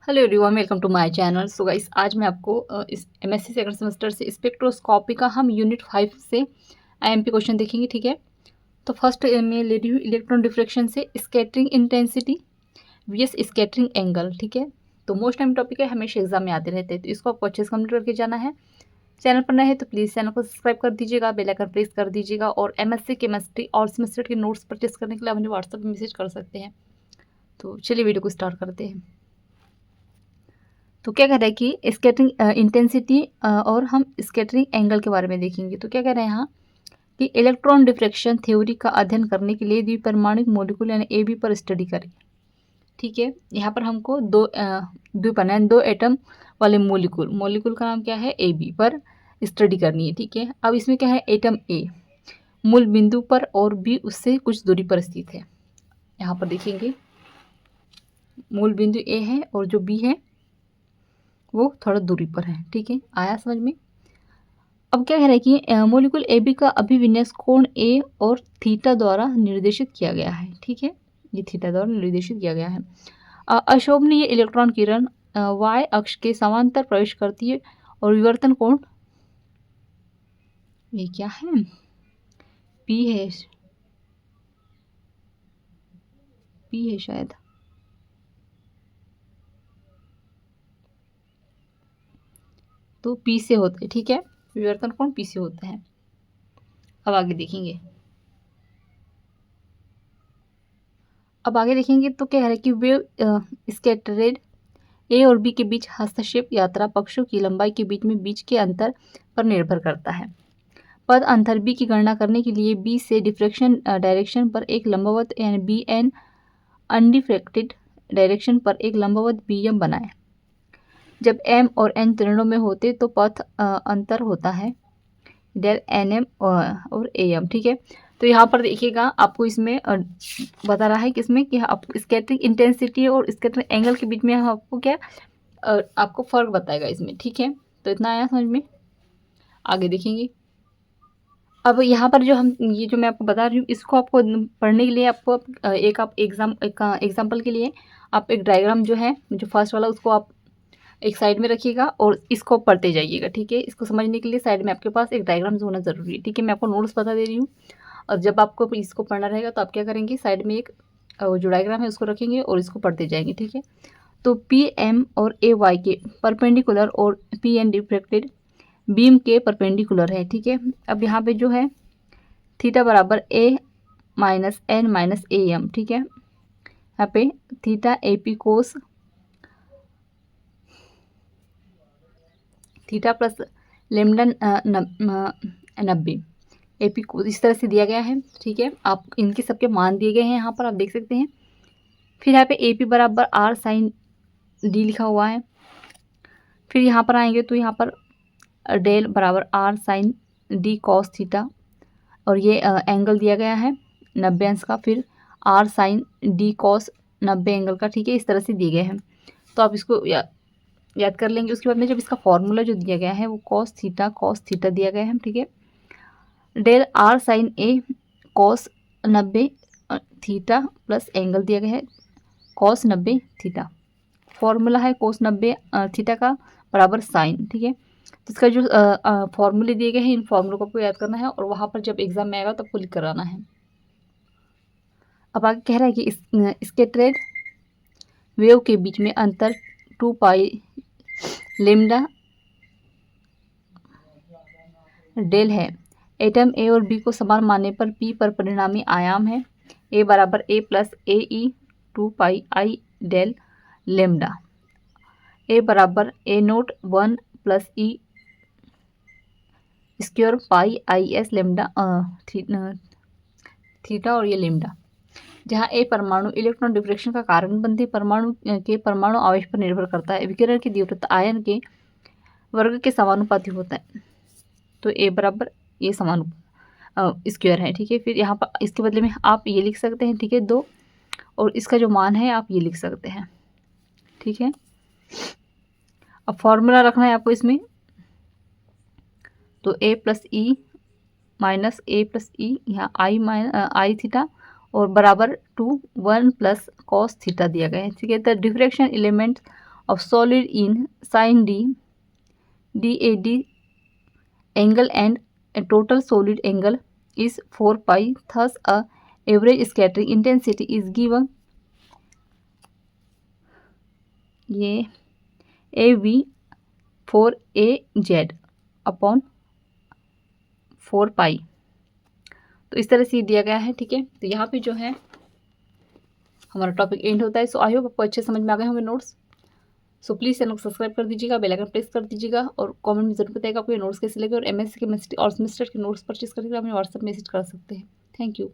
Hello everyone, welcome to my channel. So guys, आज मैं आपको इस एमएससी सेकंड सेमेस्टर से स्पेक्ट्रोस्कोपी का हम यूनिट 5 से आईएमपी क्वेश्चन देखेंगे। ठीक है, तो फर्स्ट मैं ले रही हूँ इलेक्ट्रॉन डिफ्रैक्शन से scattering intensity vs scattering angle. ठीक है, तो मोस्ट टाइम टॉपिक है, हमेशा एग्जाम में आते रहते हैं, तो इसको आपको अच्छे से कंप्लीट करके जाना है। चैनल पर नए हैं तो प्लीज़ चैनल को सब्सक्राइब कर दीजिएगा, बेल आइकन प्रेस कर दीजिएगा, और एमएससी केमिस्ट्री और सेमेस्टर के नोट्स परचेस करने के लिए आप मुझे व्हाट्सएप पर मैसेज कर सकते हैं। तो चलिए वीडियो को स्टार्ट करते हैं। तो क्या कह रहा है कि स्कैटरिंग इंटेंसिटी और हम स्कैटरिंग एंगल के बारे में देखेंगे। तो क्या कह रहे हैं यहाँ कि इलेक्ट्रॉन डिफ्रैक्शन थ्योरी का अध्ययन करने के लिए द्विपरमाणुक मॉलिक्यूल यानी AB पर स्टडी करें। ठीक है, यहाँ पर हमको दो एटम वाले मॉलिक्यूल का नाम क्या है, AB पर स्टडी करनी है। ठीक है, अब इसमें क्या है, एटम A मूल बिंदु पर और B उससे कुछ दूरी पर स्थित है। यहाँ पर देखेंगे मूल बिंदु A है और जो B है वो थोड़ा दूरी पर है। ठीक है, आया समझ में। अब क्या कह रहा है कि मॉलिक्यूल AB का अभिविन्यास कोण A और थीटा द्वारा निर्देशित किया गया है। ठीक है, ये थीटा द्वारा निर्देशित किया गया है। अशोभनीय इलेक्ट्रॉन किरण Y अक्ष के समांतर प्रवेश करती है और विवर्तन कोण ये क्या है, P है, P है शायद। तो P से होते हैं। ठीक है, विवर्तन कोण P से होता है। अब आगे देखेंगे तो क्या है कि वेव स्कैटरेड A और B के बीच हस्तक्षेप यात्रा पक्षों की लंबाई के बीच के अंतर पर निर्भर करता है। पथ अंतर B की गणना करने के लिए B से डिफ्रैक्शन डायरेक्शन पर एक लंबवत यानी BN अनडिफ्रैक्टेड डायरेक्शन पर एक लंबवत BM बनाएं। जब M और N त्रिकोणों में होते तो पथ अंतर होता है डेल NM और AM। ठीक है, तो यहाँ पर देखिएगा आपको इसमें बता रहा है कि इसमें कि आप स्कैटरिंग इंटेंसिटी और स्कैटरिंग एंगल के बीच में आपको क्या आपको फ़र्क बताएगा इसमें। ठीक है, तो इतना आया समझ में। आगे देखेंगे। अब यहाँ पर जो हम ये जो मैं आपको बता रही हूँ इसको आपको पढ़ने के लिए आपको एक एग्जाम्पल के लिए आप एक डायग्राम जो है जो फर्स्ट वाला उसको आप एक साइड में रखिएगा और इसको पढ़ते जाइएगा। ठीक है, इसको समझने के लिए साइड में आपके पास एक डायग्राम होना ज़रूरी है। ठीक है, मैं आपको नोट्स बता दे रही हूँ और जब आपको इसको पढ़ना रहेगा तो आप क्या करेंगे, साइड में एक जो डायग्राम है उसको रखेंगे और इसको पढ़ते जाएंगे। ठीक है, तो PM और AY के परपेंडिकुलर और PN डिफ्रैक्टेड बीम के परपेंडिकुलर है। ठीक है, अब यहाँ पे जो है थीटा बराबर A minus N minus AM। ठीक है, यहाँ पे theta AP cos theta plus lambda 90 AP को इस तरह से दिया गया है। ठीक है, आप इनके सबके मान दिए गए हैं, यहाँ पर आप देख सकते हैं। फिर यहाँ पे AP बराबर R साइन D लिखा हुआ है। फिर यहाँ पर आएंगे तो यहाँ पर डेल बराबर R sine D cos theta और ये एंगल दिया गया है 90 अंश का। फिर R sine D cos 90 angle का। ठीक है, इस तरह से दिए गए हैं, तो आप इसको याद कर लेंगे। उसके बाद में जब इसका फॉर्मूला जो दिया गया है वो कॉस थीटा दिया गया है। ठीक है, del R sine A cos 90 theta plus angle दिया गया है कॉस 90 थीटा। फॉर्मूला है कॉस 90 थीटा का बराबर साइन। ठीक है, तो इसका जो फॉर्मूले दिए गए हैं इन फॉर्मूलों को आपको याद करना है और वहाँ पर जब एग्जाम में आएगा तो आपको लिख कर आना है। अब आगे कह रहा है कि स्कैटरेड वेव के बीच में अंतर 2 पाई लेमडा डेल है। एटम A और B को समान मानने पर P पर परिणामी आयाम है A बराबर A plus AE 2 pi I del lambda. A बराबर A naught 1 plus E square pi IS lambda theta और ये लेमडा। जहाँ A परमाणु इलेक्ट्रॉन डिफ्रैक्शन का कारण बनते परमाणु के परमाणु आवेश पर निर्भर करता है। विकिरण की तीव्रता आयन के वर्ग के समानुपाती होता है, तो A बराबर ये स्क्वायर है। ठीक है, फिर यहाँ पर इसके बदले में आप ये लिख सकते हैं। ठीक है, 2 और इसका जो मान है आप ये लिख सकते हैं। ठीक है, अब फॉर्मूला रखना है आपको इसमें, तो A plus E minus A plus E यहाँ आई थीटा और बराबर 2 1 प्लस कॉस थीटा दिया गया है। ठीक है, the diffraction element of solid in sin d DAD angle and a total solid angle is 4 pi. Thus a average scattering intensity is given ये AV for AZ upon 4 पाई। तो इस तरह से दिया गया है, ठीक है। तो यहाँ पे जो है हमारा टॉपिक एंड होता है। सो आई होप आपको अच्छे समझ में आ गए होंगे नोट्स। सो प्लीज़ चैनल को सब्सक्राइब कर दीजिएगा, बेल आइकन प्रेस कर दीजिएगा और कमेंट में जरूर बताइएगा आपको ये नोट्स कैसे लगे। और एमएससी केमिस्ट्री और सेमेस्टर के नोट्स परचेज करके अपने व्हाट्सएप मैसेज कर सकते हैं। Thank you.